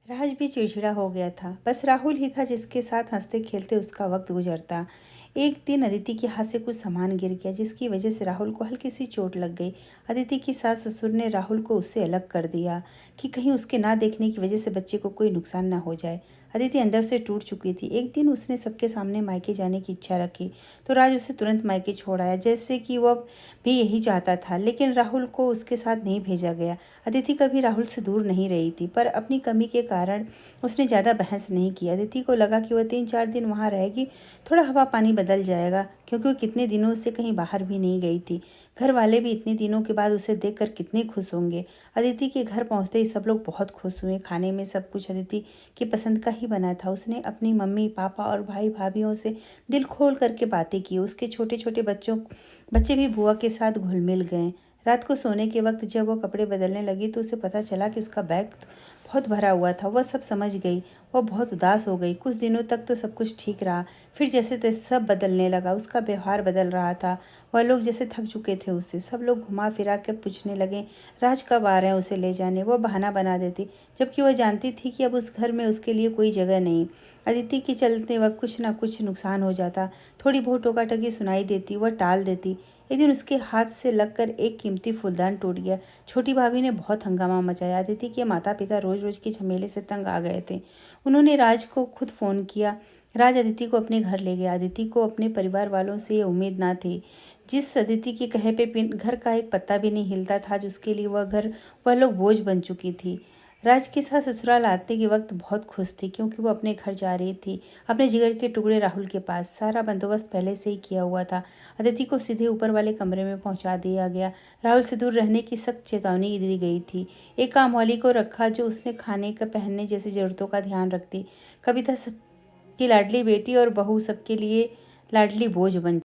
राज भी चिड़चिड़ा हो गया था। बस राहुल ही था जिसके साथ हंसते खेलते उसका वक्त गुजरता। एक दिन अदिति के हाथ से कुछ सामान गिर गया जिसकी वजह से राहुल को हल्की सी चोट लग गई। अदिति की सास ससुर ने राहुल को उससे अलग कर दिया कि कहीं उसके ना देखने की वजह से बच्चे को कोई नुकसान ना हो जाए। अदिति अंदर से टूट चुकी थी। एक दिन उसने सबके सामने मायके जाने की इच्छा रखी तो राज उसे तुरंत मायके छोड़ आया, जैसे कि वह भी यही चाहता था। लेकिन राहुल को उसके साथ नहीं भेजा गया। अदिति कभी राहुल से दूर नहीं रही थी, पर अपनी कमी के कारण उसने ज़्यादा बहस नहीं की। अदिति को लगा कि वह 3-4 दिन वहाँ रहेगी, थोड़ा हवा पानी बदल जाएगा, क्योंकि वो कितने दिनों से कहीं बाहर भी नहीं गई थी। घर वाले भी इतने दिनों के बाद उसे देखकर कितने खुश होंगे। अदिति के घर पहुँचते ही सब लोग बहुत खुश हुए। खाने में सब कुछ अदिति की पसंद का ही बना था। उसने अपनी मम्मी पापा और भाई भाभीियों से दिल खोल करके बातें की। उसके छोटे छोटे बच्चे भी बुआ के साथ घुल मिल गए। रात को सोने के वक्त जब वो कपड़े बदलने लगी तो उसे पता चला कि उसका बैग बहुत भरा हुआ था। वह सब समझ गई। वह बहुत उदास हो गई। कुछ दिनों तक तो सब कुछ ठीक रहा, फिर जैसे तैसे सब बदलने लगा। उसका व्यवहार बदल रहा था। वह लोग जैसे थक चुके थे उससे। सब लोग घुमा फिरा कर पूछने लगे राज कब आ रहे हैं उसे ले जाने। वह बहाना बना देती, जबकि वह जानती थी कि अब उस घर में उसके लिए कोई जगह नहीं। अदिति के चलते वक्त कुछ ना कुछ नुकसान हो जाता। थोड़ी बहुत टोका-टकी सुनाई देती, वह टाल देती। एक दिन उसके हाथ से लगकर एक कीमती फूलदान टूट गया। छोटी भाभी ने बहुत हंगामा मचाया। अदिति के माता पिता रोज रोज के झमेले से तंग आ गए थे। उन्होंने राज को खुद फ़ोन किया। राज अदिति को अपने घर ले गया। अदिति को अपने परिवार वालों से ये उम्मीद ना थी। जिस अदिति के कहे पे घर का एक पत्ता भी नहीं हिलता था, जिसके लिए वह लोग बोझ बन चुकी थी। राज के साथ ससुराल आते के वक्त बहुत खुश थी, क्योंकि वो अपने घर जा रही थी, अपने जिगर के टुकड़े राहुल के पास। सारा बंदोबस्त पहले से ही किया हुआ था। अदिति को सीधे ऊपर वाले कमरे में पहुंचा दिया गया। राहुल से दूर रहने की सख्त चेतावनी दी गई थी। एक काम वाली को रखा जो उसने खाने का पहनने जैसी ज़रूरतों का ध्यान रखती। कविता सबकी लाडली बेटी और बहू सबके लिए लाडली बोझ बन